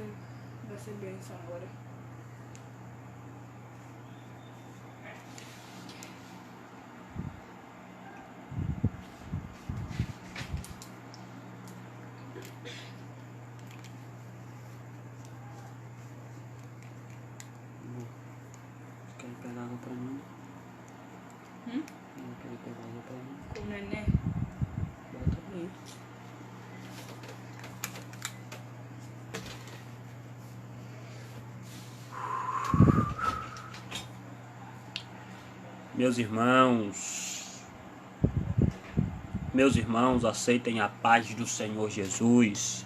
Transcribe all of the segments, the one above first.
vai ser bênção agora. Quer pegar água pra mim? Não quer pegar água pra mim? Com o neném. Bota aí. Meus irmãos, aceitem a paz do Senhor Jesus.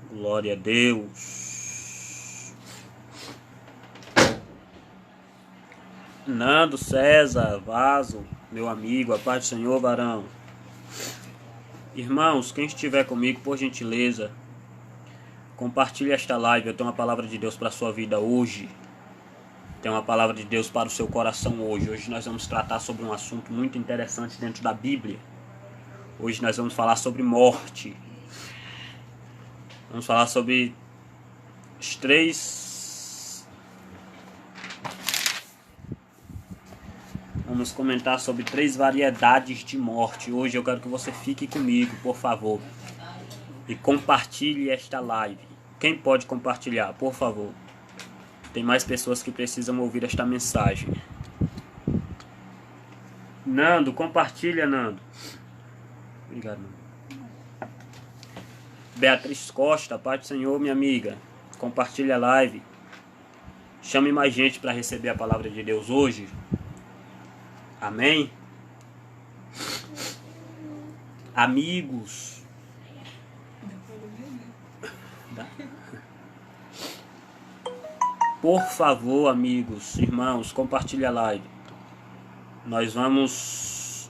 Glória a Deus. Nando, César, Vaso, meu amigo, a paz do Senhor, varão. Irmãos, quem estiver comigo, por gentileza, compartilhe esta live. Eu tenho uma palavra de Deus para a sua vida hoje. Tem uma palavra de Deus para o seu coração hoje. Hoje nós vamos tratar sobre um assunto muito interessante dentro da Bíblia. Hoje nós vamos falar sobre morte. Vamos falar sobre os três... Vamos comentar sobre 3 variedades de morte. Hoje eu quero que você fique comigo, por favor. E compartilhe esta live. Quem pode compartilhar, por favor? Tem mais pessoas que precisam ouvir esta mensagem. Nando, compartilha, Nando. Obrigado, Nando. Beatriz Costa, paz do Senhor, minha amiga. Compartilha a live. Chame mais gente para receber a palavra de Deus hoje. Amém? Amigos. Por favor, amigos, irmãos, compartilhe a live. Nós vamos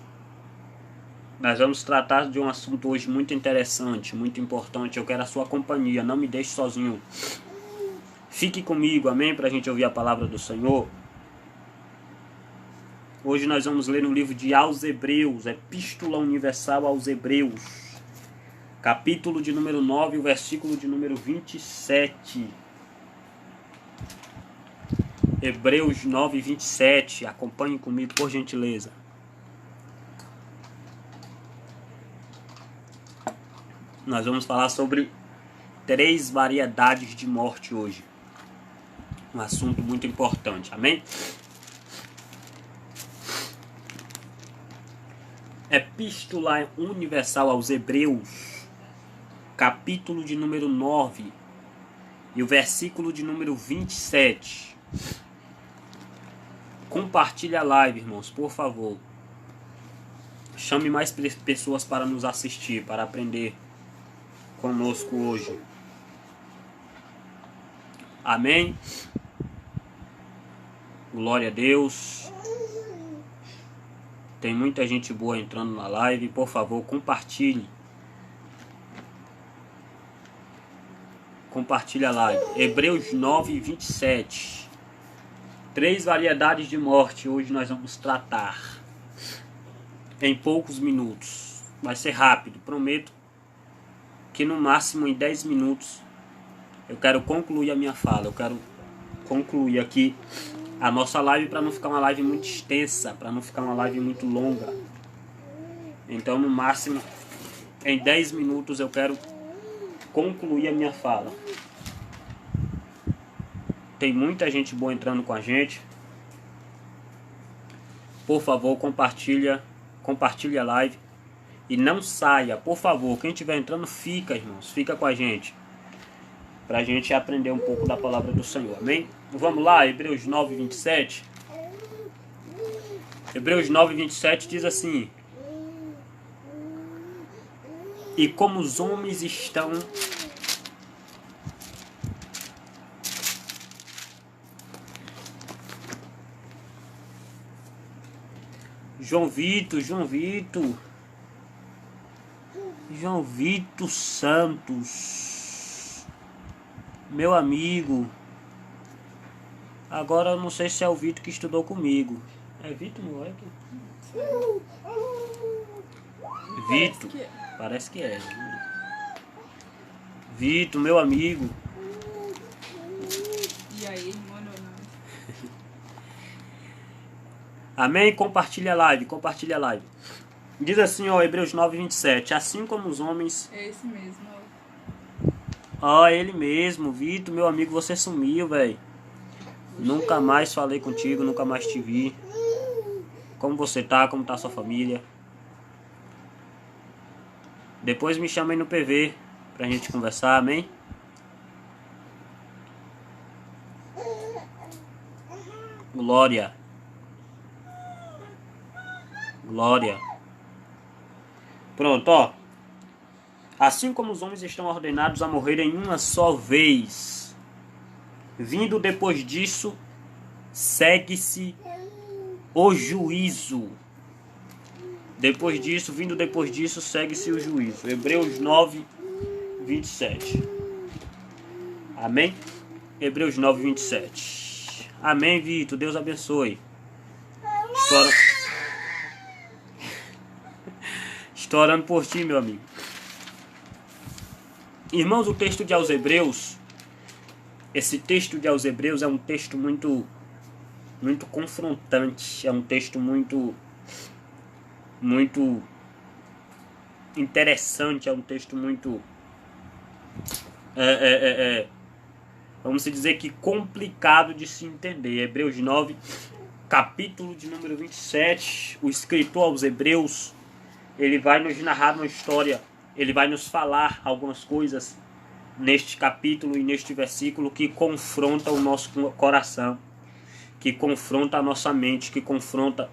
tratar de um assunto hoje muito interessante, muito importante. Eu quero a sua companhia, não me deixe sozinho. Fique comigo, amém? Para a gente ouvir a palavra do Senhor. Hoje nós vamos ler no livro de aos Hebreus, Epístola Universal aos Hebreus, capítulo de número 9, o versículo de número 27. Hebreus 9, 27. Acompanhe comigo, por gentileza. Nós vamos falar sobre 3 variedades de morte hoje. Um assunto muito importante, amém? Epístola Universal aos Hebreus, capítulo de número 9 e o versículo de número 27. Compartilhe a live, irmãos, por favor. Chame mais pessoas para nos assistir, para aprender conosco hoje. Amém? Glória a Deus. Tem muita gente boa entrando na live. Por favor, compartilhe. Compartilhe a live. Hebreus 9, 27. 3 variedades de morte hoje nós vamos tratar. Em poucos minutos. Vai ser rápido, prometo que no máximo em 10 minutos eu quero concluir a minha fala. Eu quero concluir aqui a nossa live para não ficar uma live muito extensa, para não ficar uma live muito longa. Então no máximo em 10 minutos eu quero concluir a minha fala. Tem muita gente boa entrando com a gente. Por favor, compartilhe a live. E não saia, por favor. Quem estiver entrando, fica, irmãos. Fica com a gente. Para a gente aprender um pouco da palavra do Senhor. Amém? Vamos lá, Hebreus 9, 27. Hebreus 9, 27 diz assim: E como os homens estão... João Vitor Santos, meu amigo. Agora eu não sei se é o Vitor que estudou comigo. É Vitor, não é? Vitor, parece que é. Vitor, meu amigo. E aí, mano? Amém? Compartilha a live, compartilha a live. Diz assim, ó, Hebreus 9:27. Assim como os homens... É esse mesmo, Ó, ele mesmo, Vitor, meu amigo, você sumiu, velho. Nunca mais falei contigo, nunca mais te vi. Como você tá? Como tá a sua família? Depois me chama aí no PV pra gente conversar, amém? Glória. Glória. Pronto, ó. Assim como os homens estão ordenados a morrer em uma só vez, vindo depois disso, segue-se o juízo. Depois disso, segue-se o juízo. Hebreus 9:27. Amém? Hebreus 9:27. Amém, Vitor. Deus abençoe. Estou orando por ti, meu amigo. Irmãos, o texto de aos Hebreus, esse texto de aos Hebreus é um texto muito confrontante, é um texto muito interessante, é um texto muito vamos dizer que complicado de se entender. Hebreus 9, capítulo de número 27, o escritor aos Hebreus, ele vai nos narrar uma história, ele vai nos falar algumas coisas neste capítulo e neste versículo que confronta o nosso coração, que confronta a nossa mente, que confronta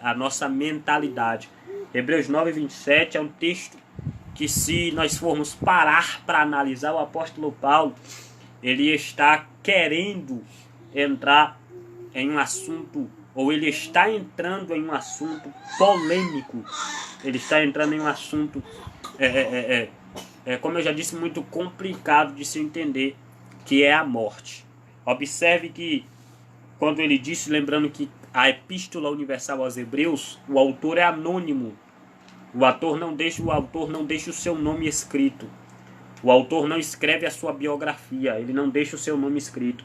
a nossa mentalidade. Hebreus 9:27 é um texto que, se nós formos parar para analisar, o apóstolo Paulo, ele está querendo entrar em um assunto, ou ele está entrando em um assunto polêmico. Ele está entrando em um assunto, como eu já disse, muito complicado de se entender, que é a morte. Observe que, quando ele disse, lembrando que a Epístola Universal aos Hebreus, o autor é anônimo. O autor não deixa o seu nome escrito. O autor não escreve a sua biografia, ele não deixa o seu nome escrito.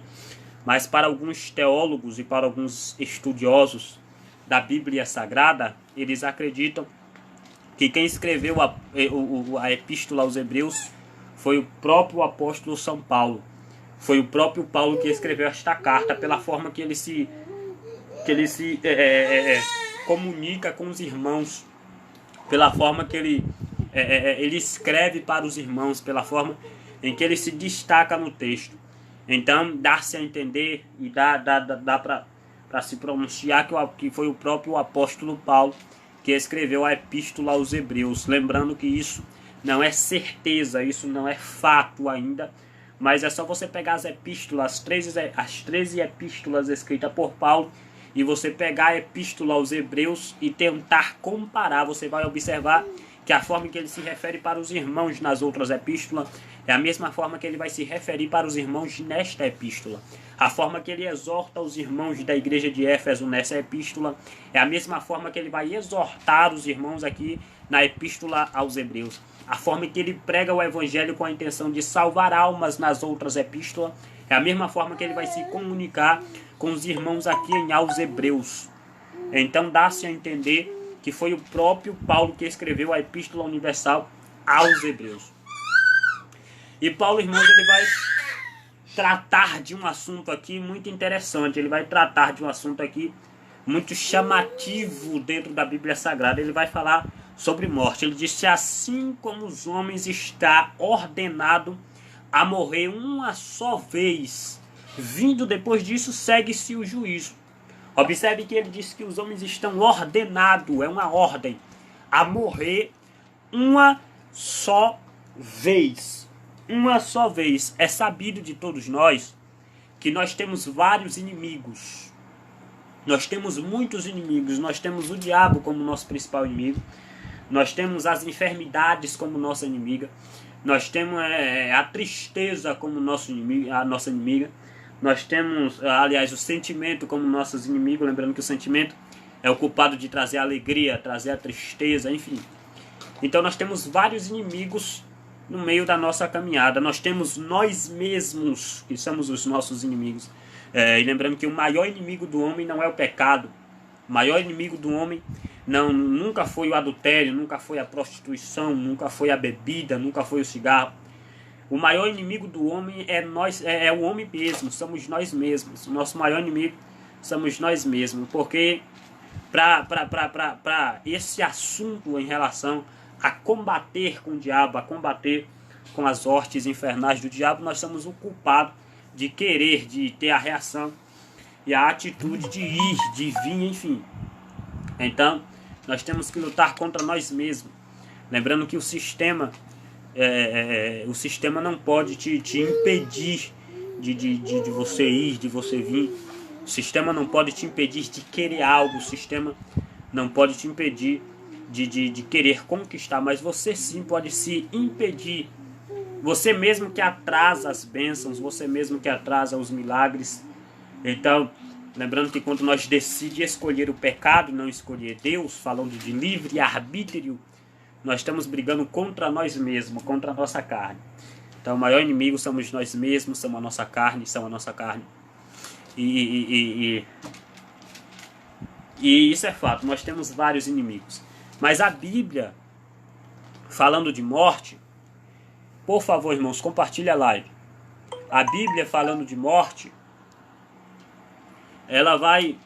Mas para alguns teólogos e para alguns estudiosos da Bíblia Sagrada, eles acreditam que quem escreveu a Epístola aos Hebreus foi o próprio apóstolo São Paulo. Foi o próprio Paulo que escreveu esta carta, pela forma que ele se comunica com os irmãos, pela forma que ele escreve para os irmãos, pela forma em que ele se destaca no texto. Então dá-se a entender e dá para se pronunciar que foi o próprio apóstolo Paulo que escreveu a Epístola aos Hebreus. Lembrando que isso não é certeza, isso não é fato ainda, mas é só você pegar as epístolas, as 13 epístolas escritas por Paulo, e você pegar a Epístola aos Hebreus e tentar comparar. Você vai observar que a forma que ele se refere para os irmãos nas outras epístolas é a mesma forma que ele vai se referir para os irmãos nesta epístola. A forma que ele exorta os irmãos da igreja de Éfeso nessa epístola é a mesma forma que ele vai exortar os irmãos aqui na Epístola aos Hebreus. A forma que ele prega o evangelho com a intenção de salvar almas nas outras epístolas é a mesma forma que ele vai se comunicar com os irmãos aqui em aos Hebreus. Então dá-se a entender que foi o próprio Paulo que escreveu a Epístola Universal aos Hebreus. E Paulo, irmãos, ele vai tratar de um assunto aqui muito interessante. Ele vai tratar de um assunto aqui muito chamativo dentro da Bíblia Sagrada. Ele vai falar sobre morte. Ele disse: assim como os homens está ordenado a morrer uma só vez, vindo depois disso, segue-se o juízo. Observe que ele disse que os homens estão ordenados, é uma ordem, a morrer uma só vez. Uma só vez. É sabido de todos nós que nós temos vários inimigos. Nós temos muitos inimigos. Nós temos o diabo como nosso principal inimigo. Nós temos as enfermidades como nossa inimiga. Nós temos a tristeza como a nossa inimiga. Nós temos, aliás, o sentimento como nossos inimigos. Lembrando que o sentimento é o culpado de trazer a alegria, trazer a tristeza, enfim. Então nós temos vários inimigos no meio da nossa caminhada. Nós temos nós mesmos, que somos os nossos inimigos. E lembrando que o maior inimigo do homem não é o pecado. O maior inimigo do homem nunca foi o adultério, nunca foi a prostituição, nunca foi a bebida, nunca foi o cigarro. O maior inimigo do homem é o homem mesmo, somos nós mesmos. O nosso maior inimigo somos nós mesmos. Porque para esse assunto em relação a combater com o diabo, a combater com as hostes infernais do diabo, nós somos o culpado de querer, de ter a reação e a atitude de ir, de vir, enfim. Então, nós temos que lutar contra nós mesmos. Lembrando que o sistema não pode te impedir de você ir, de você vir. O sistema não pode te impedir de querer algo. O sistema não pode te impedir de querer conquistar. Mas você sim pode se impedir. Você mesmo que atrasa as bênçãos. Você mesmo que atrasa os milagres. Então, lembrando que quando nós decidimos escolher o pecado e não escolher Deus, falando de livre arbítrio, nós estamos brigando contra nós mesmos, contra a nossa carne. Então o maior inimigo somos nós mesmos, somos a nossa carne, E isso é fato, nós temos vários inimigos. Mas a Bíblia, falando de morte, por favor, irmãos, compartilhe a live. A Bíblia falando de morte, ela vai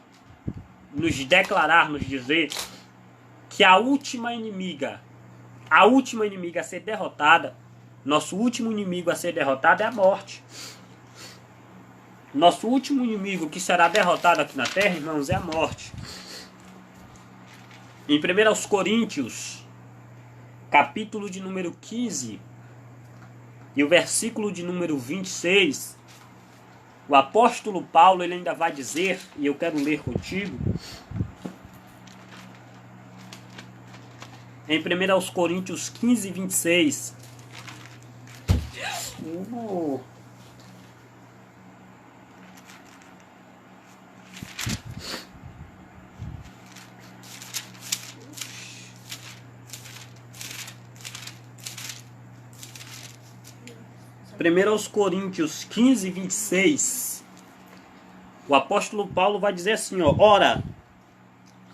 nos declarar, nos dizer que a última inimiga a ser derrotada, nosso último inimigo a ser derrotado é a morte. Nosso último inimigo que será derrotado aqui na terra, irmãos, é a morte. Em 1 Coríntios, capítulo de número 15, e o versículo de número 26, o apóstolo Paulo ele ainda vai dizer, e eu quero ler contigo, em 1 Coríntios 15, 26. Aos Coríntios 15, 26, o apóstolo Paulo vai dizer assim, ó: ora,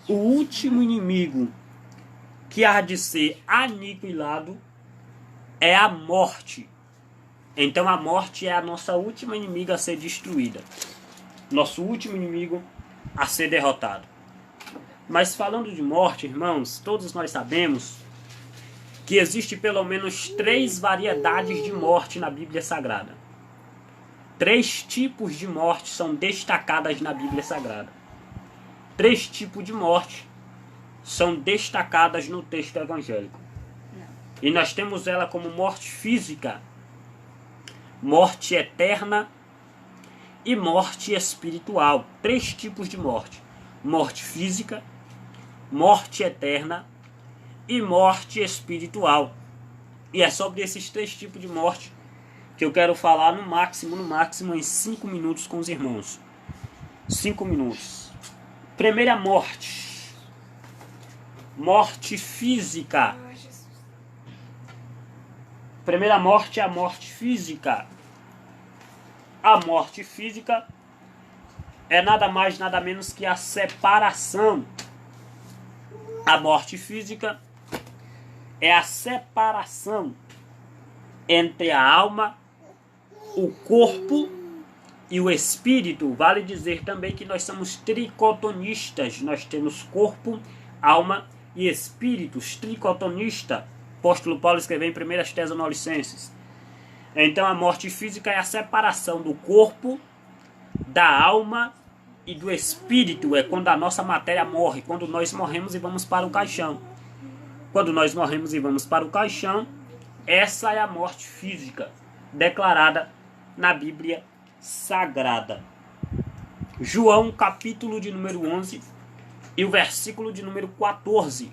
o último inimigo que há de ser aniquilado é a morte. Então a morte é a nossa última inimiga a ser destruída. Nosso último inimigo a ser derrotado. Mas falando de morte, irmãos, todos nós sabemos que existe pelo menos 3 variedades de morte na Bíblia Sagrada. 3 tipos de morte são destacadas na Bíblia Sagrada. 3 tipos de morte são destacadas no texto evangélico. E nós temos ela como morte física, morte eterna e morte espiritual. 3 tipos de morte: morte física, morte eterna e morte espiritual. E é sobre esses 3 tipos de morte que eu quero falar no máximo em 5 minutos com os irmãos. 5 minutos. Primeira morte. Morte física. Primeira morte é a morte física. A morte física é nada mais, nada menos que a separação. A morte física é a separação entre a alma, o corpo e o espírito. Vale dizer também que nós somos tricotonistas. Nós temos corpo, alma e espíritos. Tricotonista. Apóstolo Paulo escreveu em 1 Tessalonicenses. Então a morte física é a separação do corpo, da alma e do espírito. É quando a nossa matéria morre, quando nós morremos e vamos para o caixão. Quando nós morremos e vamos para o caixão, essa é a morte física declarada na Bíblia Sagrada. João, capítulo de número 11 e o versículo de número 14.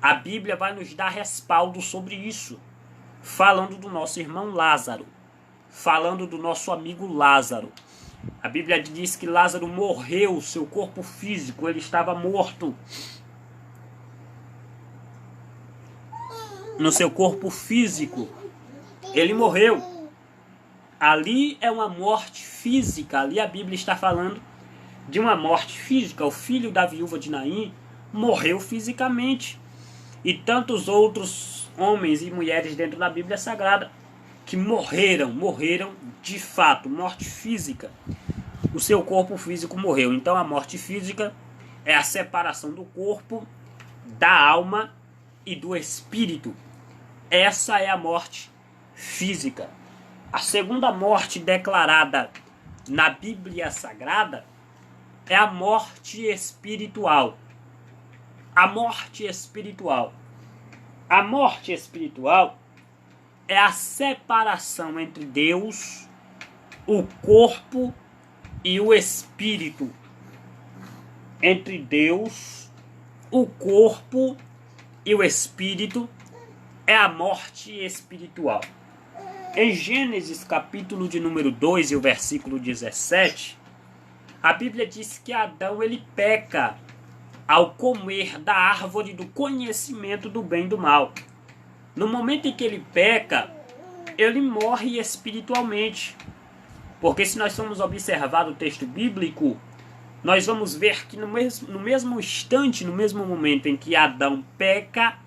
A Bíblia vai nos dar respaldo sobre isso, falando do nosso irmão Lázaro, falando do nosso amigo Lázaro. A Bíblia diz que Lázaro morreu, seu corpo físico, ele estava morto. No seu corpo físico, Ele morreu. Ali é uma morte física. Ali a Bíblia está falando de uma morte física. O filho da viúva de Naim morreu fisicamente. E tantos outros homens e mulheres dentro da Bíblia Sagrada que morreram de fato, morte física. O seu corpo físico morreu. Então a morte física é a separação do corpo, da alma e do espírito. Essa é a morte física. A segunda morte declarada na Bíblia Sagrada é a morte espiritual. A morte espiritual. A morte espiritual é a separação entre Deus, o corpo e o espírito. Entre Deus, o corpo e o espírito é a morte espiritual. Em Gênesis capítulo de número 2 e o versículo 17, a Bíblia diz que Adão ele peca ao comer da árvore do conhecimento do bem e do mal. No momento em que ele peca, ele morre espiritualmente. Porque se nós formos observar o texto bíblico, nós vamos ver que no mesmo instante, no mesmo momento em que Adão peca,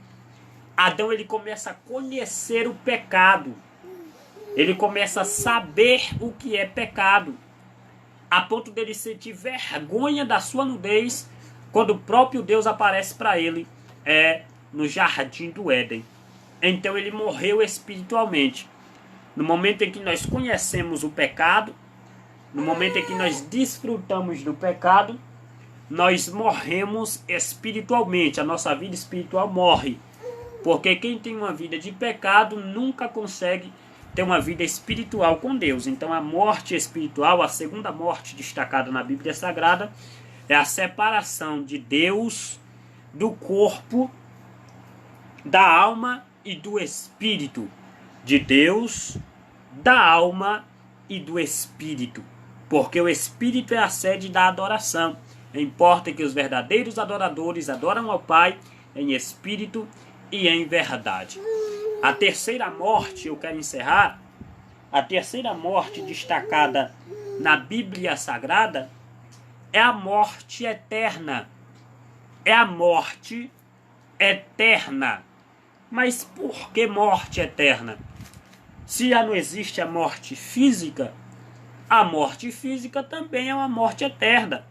Adão ele começa a conhecer o pecado. Ele começa a saber o que é pecado. A ponto dele sentir vergonha da sua nudez quando o próprio Deus aparece para ele no jardim do Éden. Então ele morreu espiritualmente. No momento em que nós conhecemos o pecado, no momento em que nós desfrutamos do pecado, nós morremos espiritualmente. A nossa vida espiritual morre. Porque quem tem uma vida de pecado nunca consegue ter uma vida espiritual com Deus. Então a morte espiritual, a segunda morte destacada na Bíblia Sagrada, é a separação de Deus, do corpo, da alma e do espírito. De Deus, da alma e do espírito. Porque o espírito é a sede da adoração. Importa que os verdadeiros adoradores adoram ao Pai em espírito e em verdade. A terceira morte, eu quero encerrar, a terceira morte destacada na Bíblia Sagrada é a morte eterna. É a morte eterna. Mas por que morte eterna? Se já não existe a morte física, a morte física também é uma morte eterna.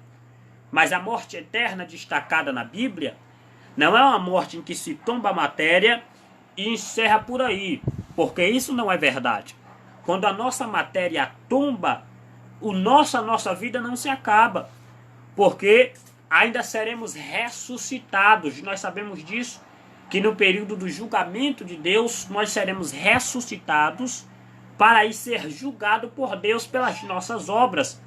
Mas a morte eterna destacada na Bíblia não é uma morte em que se tomba a matéria e encerra por aí, porque isso não é verdade. Quando a nossa matéria tomba, a nossa vida não se acaba, porque ainda seremos ressuscitados. Nós sabemos disso, que no período do julgamento de Deus, nós seremos ressuscitados para aí ser julgado por Deus pelas nossas obras.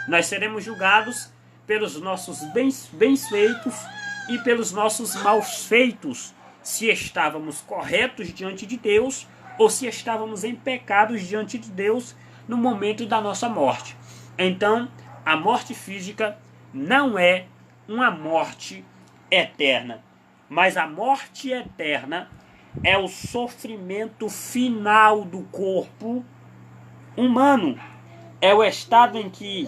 Nós seremos julgados pelos nossos bens feitos e pelos nossos maus feitos, se estávamos corretos diante de Deus ou se estávamos em pecados diante de Deus no momento da nossa morte. Então, a morte física não é uma morte eterna, mas a morte eterna é o sofrimento final do corpo humano. É o estado em que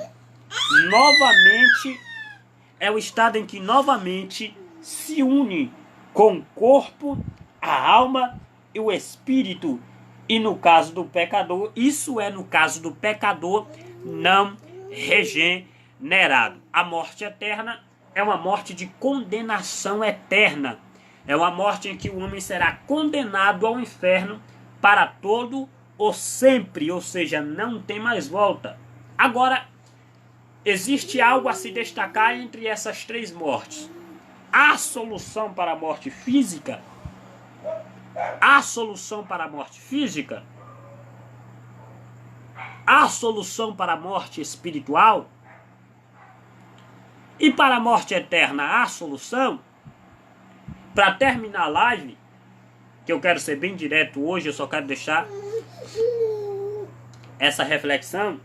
novamente se une com o corpo, a alma e o espírito. E no caso do pecador, isso é no caso do pecador não regenerado. A morte eterna é uma morte de condenação eterna. É uma morte em que o homem será condenado ao inferno para todo ou sempre, ou seja, não tem mais volta. Agora, existe algo a se destacar entre essas três mortes. Há solução para a morte física? Há solução para a morte física? Há solução para a morte espiritual? E para a morte eterna, há solução? Para terminar a live, que eu quero ser bem direto hoje, eu só quero deixar essa reflexão.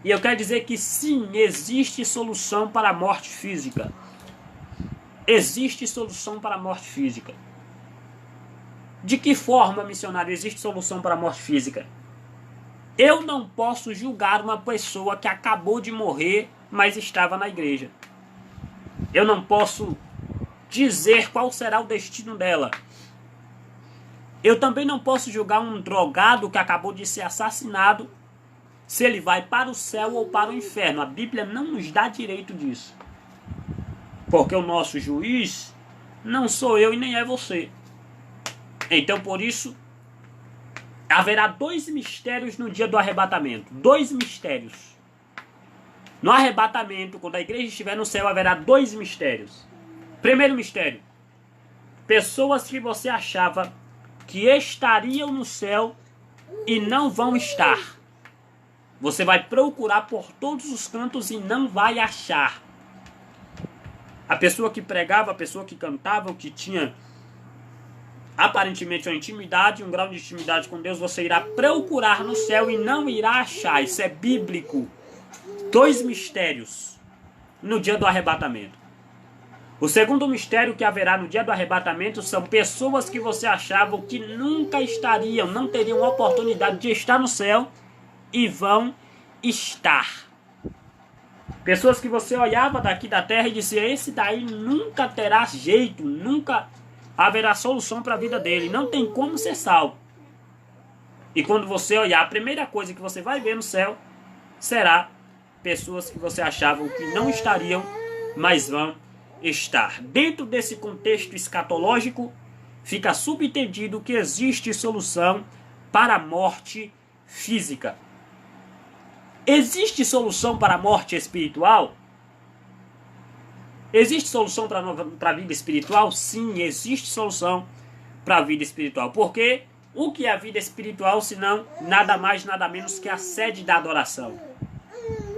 E eu quero dizer que sim, existe solução para a morte física. Existe solução para a morte física. De que forma, missionário, existe solução para a morte física? Eu não posso julgar uma pessoa que acabou de morrer, mas estava na igreja. Eu não posso dizer qual será o destino dela. Eu também não posso julgar um drogado que acabou de ser assassinado, se ele vai para o céu ou para o inferno. A Bíblia não nos dá direito disso. Porque o nosso juiz não sou eu e nem é você. Então, por isso, haverá 2 mistérios no dia do arrebatamento. 2 mistérios. No arrebatamento, quando a igreja estiver no céu, haverá 2 mistérios. Primeiro mistério. Pessoas que você achava que estariam no céu e não vão estar. Você vai procurar por todos os cantos e não vai achar. A pessoa que pregava, a pessoa que cantava, o que tinha aparentemente uma intimidade, um grau de intimidade com Deus, você irá procurar no céu e não irá achar. Isso é bíblico. 2 mistérios no dia do arrebatamento. O segundo mistério que haverá no dia do arrebatamento são pessoas que você achava que nunca estariam, não teriam oportunidade de estar no céu e vão estar. Pessoas que você olhava daqui da terra e dizia, esse daí nunca terá jeito, nunca haverá solução para a vida dele, não tem como ser salvo. E quando você olhar, a primeira coisa que você vai ver no céu será pessoas que você achava que não estariam, mas vão estar. Dentro desse contexto escatológico, fica subentendido que existe solução para a morte física. Existe solução para a morte espiritual? Existe solução para a vida espiritual? Sim, existe solução para a vida espiritual. Porque o que é a vida espiritual, senão nada mais, nada menos que a sede da adoração?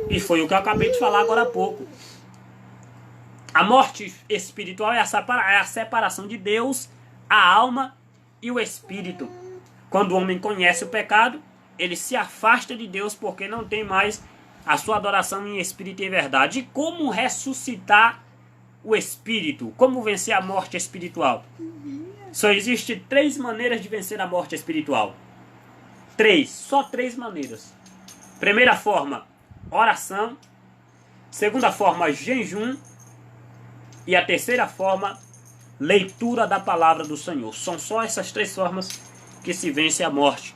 E foi o que eu acabei de falar agora há pouco. A morte espiritual é a separação de Deus, a alma e o espírito. Quando o homem conhece o pecado, ele se afasta de Deus porque não tem mais a sua adoração em espírito e em verdade. E como ressuscitar o espírito? Como vencer a morte espiritual? Só existe 3 maneiras de vencer a morte espiritual. 3, só 3 maneiras. Primeira forma, oração. Segunda forma, jejum. E a terceira forma, leitura da palavra do Senhor. São só essas 3 formas que se vence a morte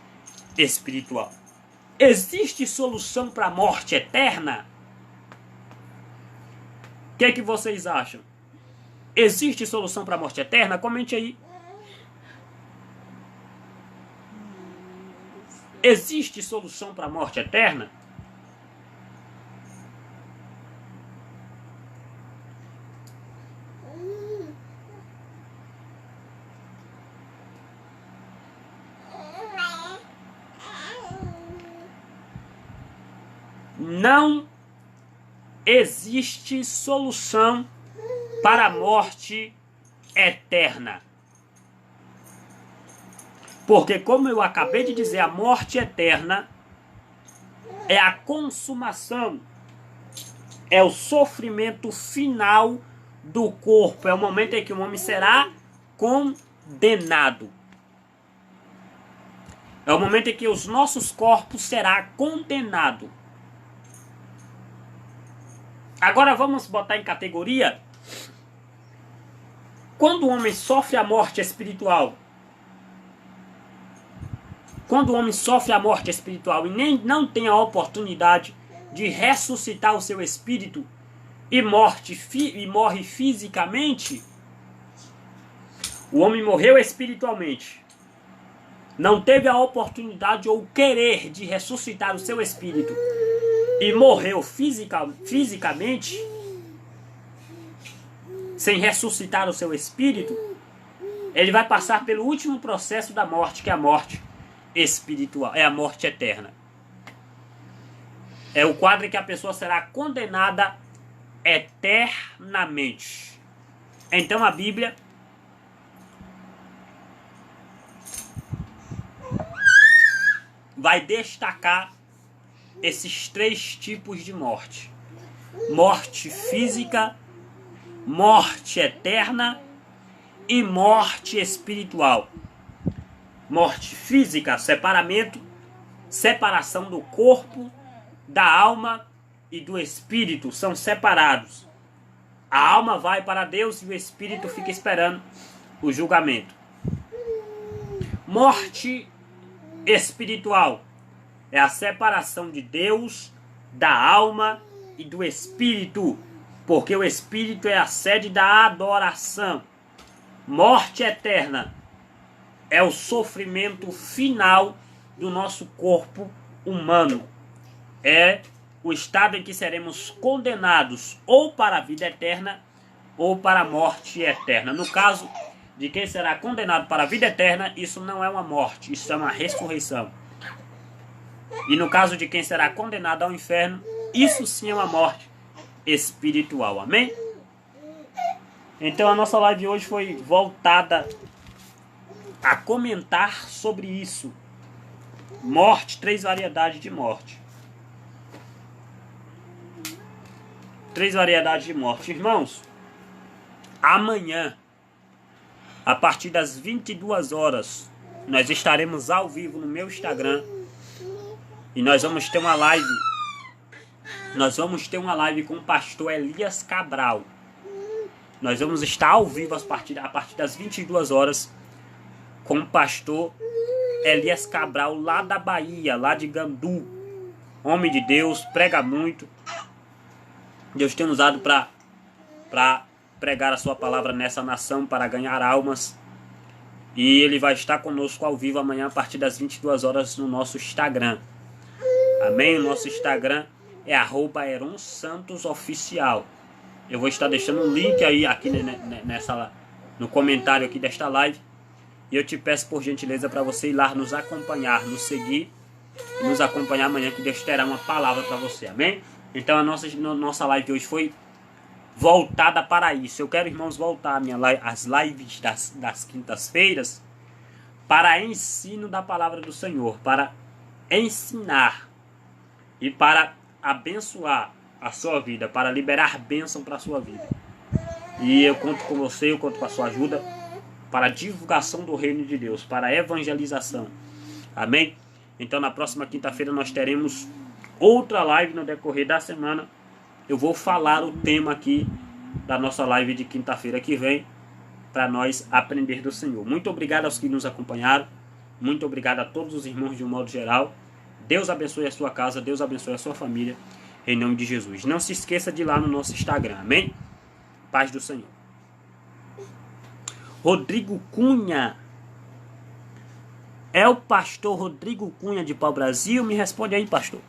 espiritual. Existe solução para a morte eterna? O que é que vocês acham? Existe solução para a morte eterna? Comente aí. Existe solução para a morte eterna? Não existe solução para a morte eterna. Porque, como eu acabei de dizer, a morte eterna é a consumação, é o sofrimento final do corpo, é o momento em que o homem será condenado. É o momento em que os nossos corpos serão condenados. Agora vamos botar em categoria. Quando o homem sofre a morte espiritual, quando o homem sofre a morte espiritual e não tem a oportunidade de ressuscitar o seu espírito e morre fisicamente, o homem morreu espiritualmente, não teve a oportunidade ou o querer de ressuscitar o seu espírito e morreu fisicamente, sem ressuscitar o seu espírito, ele vai passar pelo último processo da morte, que é a morte espiritual, é a morte eterna. É o quadro em que a pessoa será condenada eternamente. Então a Bíblia vai destacar esses 3 tipos de morte: morte física, morte eterna e morte espiritual. Morte física, separação do corpo, da alma e do espírito, são separados. A alma vai para Deus e o espírito fica esperando o julgamento. Morte espiritual é a separação de Deus, da alma e do espírito, porque o espírito é a sede da adoração. Morte eterna é o sofrimento final do nosso corpo humano. É o estado em que seremos condenados ou para a vida eterna ou para a morte eterna. No caso de quem será condenado para a vida eterna, isso não é uma morte, isso é uma ressurreição. E no caso de quem será condenado ao inferno, isso sim é uma morte espiritual. Amém? Então a nossa live hoje foi voltada a comentar sobre isso. Morte, 3 variedades de morte. 3 variedades de morte. Irmãos, amanhã, a partir das 22 horas, nós estaremos ao vivo no meu Instagram. E nós vamos ter uma live. Nós vamos ter uma live com o pastor Elias Cabral. Nós vamos estar ao vivo a partir das 22 horas com o pastor Elias Cabral, lá da Bahia, lá de Gandu. Homem de Deus, prega muito. Deus tem usado para pregar a sua palavra nessa nação, para ganhar almas. E ele vai estar conosco ao vivo amanhã a partir das 22 horas no nosso Instagram. Amém? O nosso Instagram é @EronSantosOficial. Eu vou estar deixando um link aí aqui no comentário aqui desta live. E eu te peço por gentileza para você ir lá nos acompanhar, nos seguir e nos acompanhar amanhã, que Deus terá uma palavra para você. Amém? Então a nossa live de hoje foi voltada para isso. Eu quero, irmãos, voltar as lives das quintas-feiras para ensino da palavra do Senhor, para ensinar e para abençoar a sua vida, para liberar bênção para a sua vida. E eu conto com você, eu conto com a sua ajuda para a divulgação do reino de Deus, para a evangelização. Amém? Então na próxima quinta-feira nós teremos outra live no decorrer da semana. Eu vou falar o tema aqui da nossa live de quinta-feira que vem, para nós aprender do Senhor. Muito obrigado aos que nos acompanharam. Muito obrigado a todos os irmãos de um modo geral. Deus abençoe a sua casa, Deus abençoe a sua família, em nome de Jesus. Não se esqueça de ir lá no nosso Instagram, amém? Paz do Senhor. Rodrigo Cunha. É o pastor Rodrigo Cunha de Pau Brasil? Me responde aí, pastor.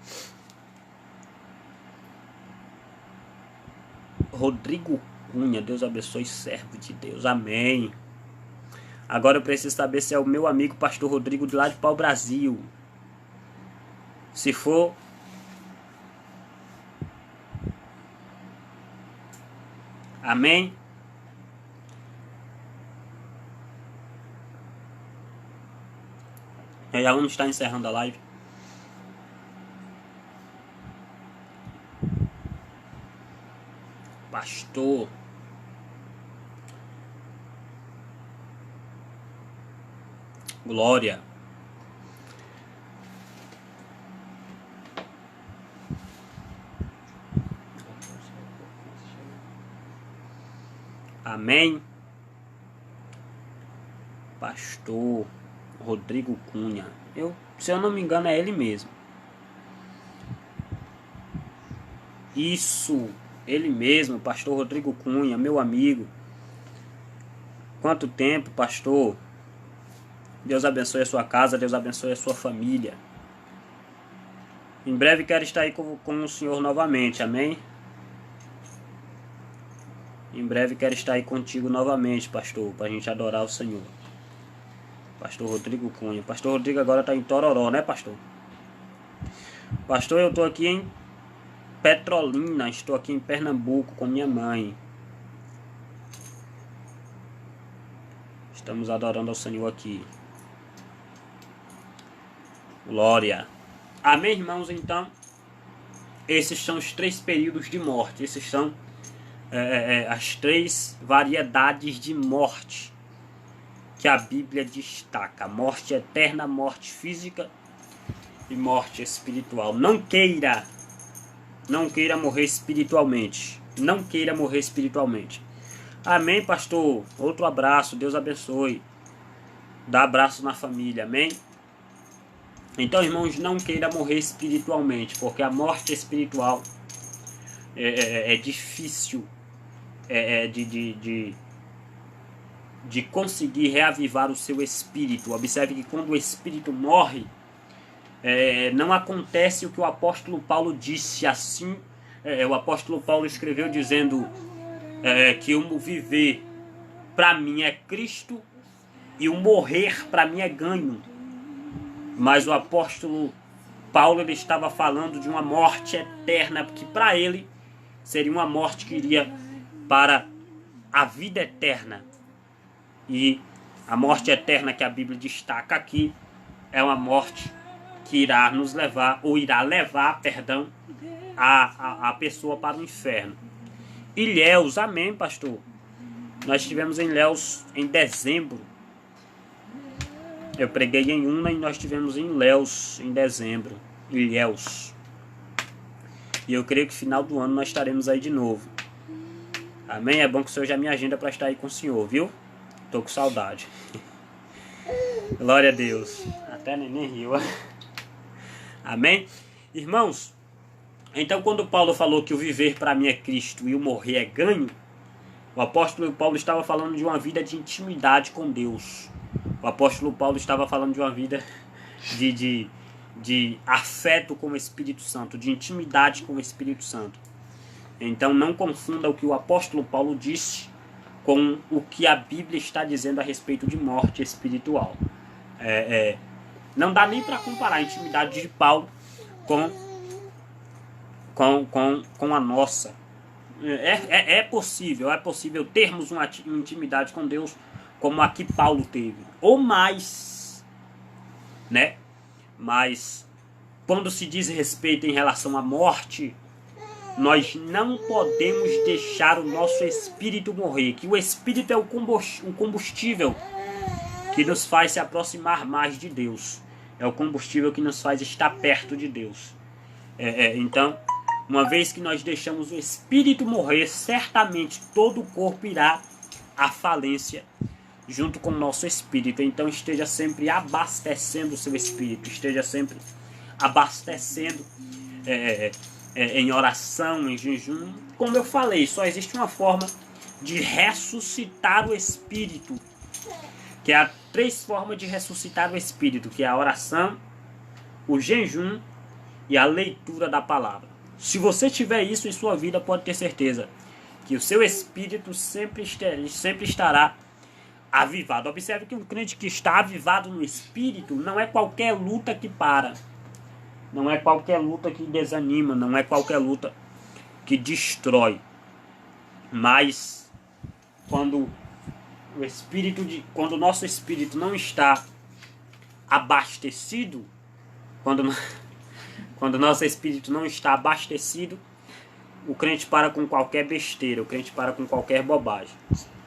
Rodrigo Cunha, Deus abençoe, servo de Deus, amém. Agora eu preciso saber se é o meu amigo pastor Rodrigo de lá de Pau Brasil. Se for, amém. Já vamos estar encerrando a live. Pastor Glória. Amém. Pastor Rodrigo Cunha. Se eu não me engano, é ele mesmo. Isso, ele mesmo, pastor Rodrigo Cunha, meu amigo. Quanto tempo, pastor? Deus abençoe a sua casa, Deus abençoe a sua família. Em breve quero estar aí com o Senhor novamente, amém? Em breve quero estar aí contigo novamente, pastor, para a gente adorar o Senhor. Pastor Rodrigo Cunha. Pastor Rodrigo agora está em Tororó, né, pastor? Pastor, eu estou aqui em Petrolina, estou aqui em Pernambuco com minha mãe. Estamos adorando ao Senhor aqui. Glória. Amém, irmãos? Então, esses são os 3 períodos de morte. Esses são as 3 variedades de morte que a Bíblia destaca: morte eterna, morte física e morte espiritual. Não queira morrer espiritualmente. Não queira morrer espiritualmente. Amém, pastor? Outro abraço, Deus abençoe. Dá abraço na família, amém? Então, irmãos, não queira morrer espiritualmente, porque a morte espiritual é difícil de conseguir reavivar o seu espírito. Observe que quando o espírito morre, não acontece o que o apóstolo Paulo disse. Assim, o apóstolo Paulo escreveu dizendo que o viver para mim é Cristo e o morrer para mim é ganho. Mas o apóstolo Paulo, ele estava falando de uma morte eterna, que para ele seria uma morte que iria para a vida eterna. E a morte eterna que a Bíblia destaca aqui é uma morte que irá nos levar, ou irá levar, perdão, a pessoa para o inferno. Ilhéus, amém, pastor? Nós estivemos em Ilhéus em dezembro. Eu preguei em Una e nós estivemos em Ilhéus em dezembro. Ilhéus. E eu creio que no final do ano nós estaremos aí de novo. Amém? É bom que o Senhor já me agenda para estar aí com o Senhor, viu? Tô com saudade. Glória a Deus. Até neném riu. Amém? Irmãos, então quando Paulo falou que o viver para mim é Cristo e o morrer é ganho, o apóstolo Paulo estava falando de uma vida de intimidade com Deus. O apóstolo Paulo estava falando de uma vida de afeto com o Espírito Santo, de intimidade com o Espírito Santo. Então não confunda o que o apóstolo Paulo disse com o que a Bíblia está dizendo a respeito de morte espiritual. Não dá nem para comparar a intimidade de Paulo com a nossa. É possível termos uma intimidade com Deus como a que Paulo teve, ou mais, né? Mas quando se diz respeito em relação à morte, nós não podemos deixar o nosso espírito morrer, que o espírito é o combustível que nos faz se aproximar mais de Deus, é o combustível que nos faz estar perto de Deus. Então, uma vez que nós deixamos o espírito morrer, certamente todo o corpo irá à falência junto com o nosso espírito. Então esteja sempre abastecendo o seu espírito, esteja sempre abastecendo em oração, em jejum. Como eu falei, só existe uma forma de ressuscitar o espírito, que há 3 formas de ressuscitar o espírito, que é a oração, o jejum e a leitura da palavra. Se você tiver isso em sua vida, pode ter certeza que o seu espírito sempre estará avivado. Observe que um crente que está avivado no espírito não é qualquer luta que para, não é qualquer luta que desanima, não é qualquer luta que destrói. Mas quando o nosso espírito não está abastecido, quando o nosso espírito não está abastecido, o crente para com qualquer besteira, o crente para com qualquer bobagem.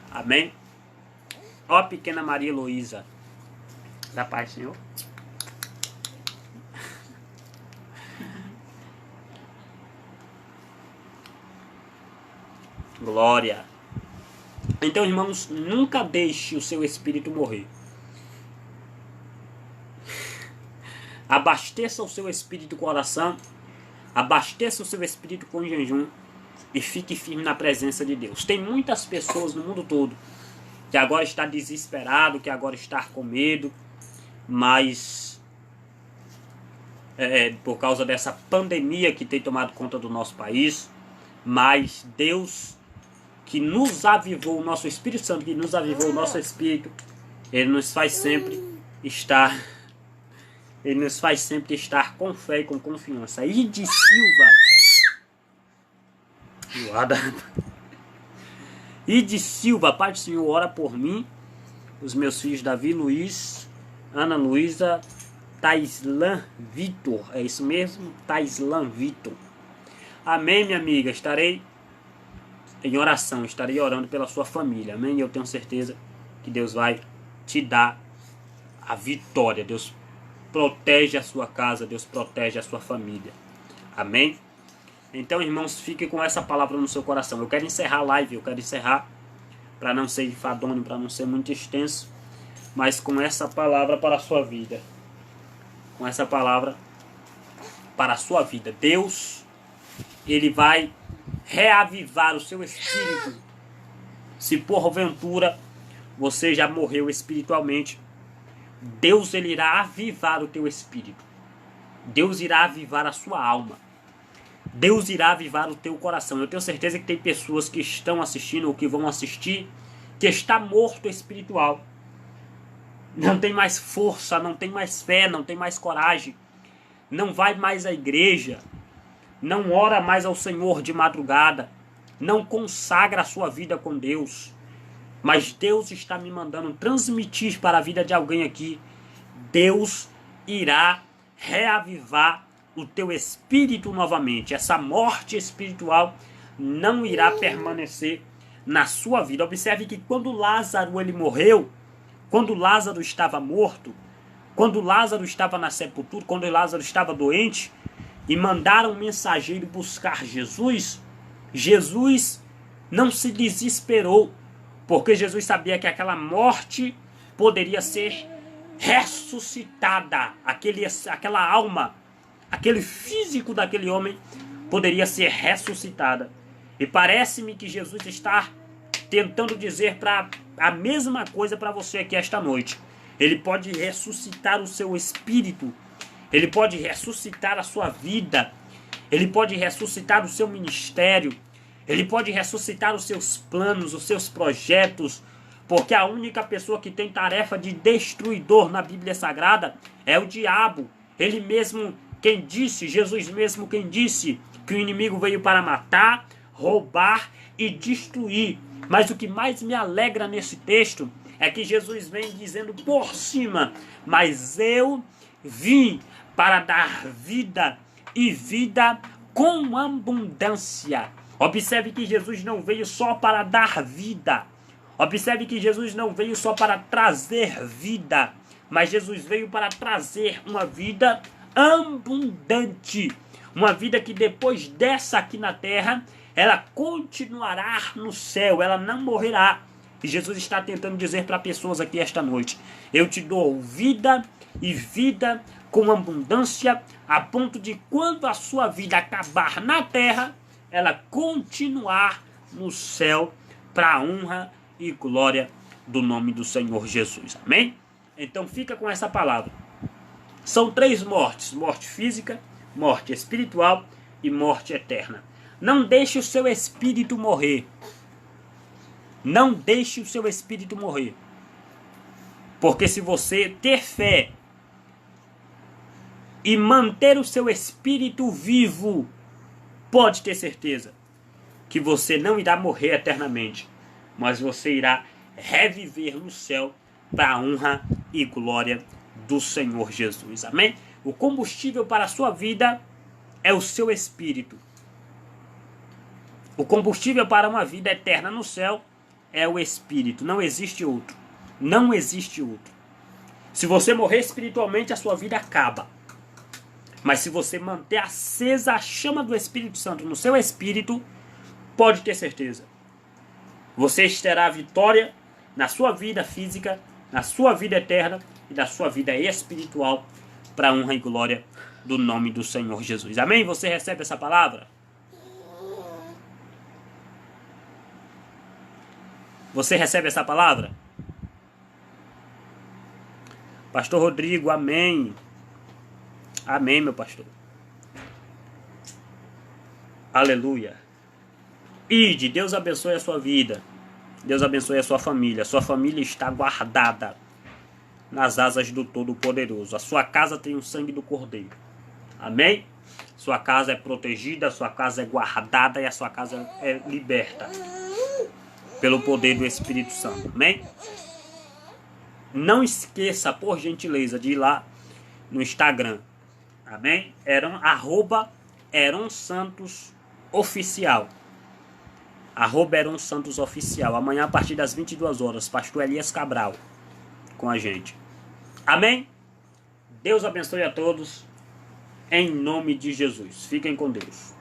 Amém? Ó pequena Maria Heloísa, da paz, Senhor. Glória. Então, irmãos, nunca deixe o seu espírito morrer. Abasteça o seu espírito com oração, abasteça o seu espírito com jejum e fique firme na presença de Deus. Tem muitas pessoas no mundo todo que agora está desesperado, que agora está com medo, mas por causa dessa pandemia que tem tomado conta do nosso país, mas Deus que nos avivou, o nosso Espírito Santo que nos avivou o nosso espírito, Ele nos faz sempre estar com fé e com confiança. Ide Silva, Ide Silva, Pai do Senhor, ora por mim, os meus filhos Davi, Luiz, Ana Luísa, Taislan Vitor, é isso mesmo? Taislan Vitor. Amém, minha amiga, estarei em oração, estarei orando pela sua família, amém? Eu tenho certeza que Deus vai te dá a vitória. Deus protege a sua casa, Deus protege a sua família. Amém? Então, irmãos, fiquem com essa palavra no seu coração. Eu quero encerrar a live, eu quero encerrar para não ser enfadonho, para não ser muito extenso, mas com essa palavra para a sua vida. Com essa palavra para a sua vida. Deus, Ele vai reavivar o seu espírito. Se porventura você já morreu espiritualmente, Deus, Ele irá avivar o teu espírito. Deus irá avivar a sua alma. Deus irá avivar o teu coração. Eu tenho certeza que tem pessoas que estão assistindo ou que vão assistir, que está morto espiritual. Não tem mais força, não tem mais fé, não tem mais coragem. Não vai mais à igreja. Não ora mais ao Senhor de madrugada. Não consagra a sua vida com Deus. Mas Deus está me mandando transmitir para a vida de alguém aqui. Deus irá reavivar o teu espírito novamente. Essa morte espiritual não irá permanecer na sua vida. Observe que quando Lázaro ele morreu, quando Lázaro estava morto, quando Lázaro estava na sepultura, quando Lázaro estava doente, e mandaram um mensageiro buscar Jesus, Jesus não se desesperou, porque Jesus sabia que aquela morte poderia ser ressuscitada, aquela alma, aquele físico daquele homem poderia ser ressuscitada. E parece-me que Jesus está tentando dizer a mesma coisa para você aqui esta noite. Ele pode ressuscitar o seu espírito, Ele pode ressuscitar a sua vida, Ele pode ressuscitar o seu ministério, Ele pode ressuscitar os seus planos, os seus projetos, porque a única pessoa que tem tarefa de destruidor na Bíblia Sagrada é o diabo. Ele mesmo quem disse, Jesus mesmo quem disse que o inimigo veio para matar, roubar e destruir. Mas o que mais me alegra nesse texto é que Jesus vem dizendo por cima: mas eu vim para dar vida e vida com abundância. Observe que Jesus não veio só para dar vida. Observe que Jesus não veio só para trazer vida, mas Jesus veio para trazer uma vida abundante. Uma vida que depois dessa aqui na terra, ela continuará no céu, ela não morrerá. E Jesus está tentando dizer para pessoas aqui esta noite: eu te dou vida e vida com abundância, a ponto de quando a sua vida acabar na terra, ela continuar no céu, para a honra e glória do nome do Senhor Jesus. Amém? Então fica com essa palavra. São 3 mortes: morte física, morte espiritual e morte eterna. Não deixe o seu espírito morrer. Não deixe o seu espírito morrer. Porque se você ter fé e manter o seu espírito vivo, pode ter certeza que você não irá morrer eternamente, mas você irá reviver no céu para a honra e glória do Senhor Jesus. Amém? O combustível para a sua vida é o seu espírito. O combustível para uma vida eterna no céu é o espírito. Não existe outro. Não existe outro. Se você morrer espiritualmente, a sua vida acaba. Mas se você manter acesa a chama do Espírito Santo no seu espírito, pode ter certeza, você terá vitória na sua vida física, na sua vida eterna e na sua vida espiritual, para a honra e glória do nome do Senhor Jesus. Amém? Você recebe essa palavra? Você recebe essa palavra? Pastor Rodrigo, amém. Amém, meu pastor. Aleluia. Ide, Deus abençoe a sua vida. Deus abençoe a sua família. Sua família está guardada nas asas do Todo-Poderoso. A sua casa tem o sangue do Cordeiro. Amém? Sua casa é protegida, sua casa é guardada e a sua casa é liberta pelo poder do Espírito Santo. Amém? Não esqueça, por gentileza, de ir lá no Instagram. Amém? @Heron Santos Oficial. @Heron Santos Oficial. Amanhã, a partir das 22 horas, pastor Elias Cabral, com a gente. Amém? Deus abençoe a todos. Em nome de Jesus. Fiquem com Deus.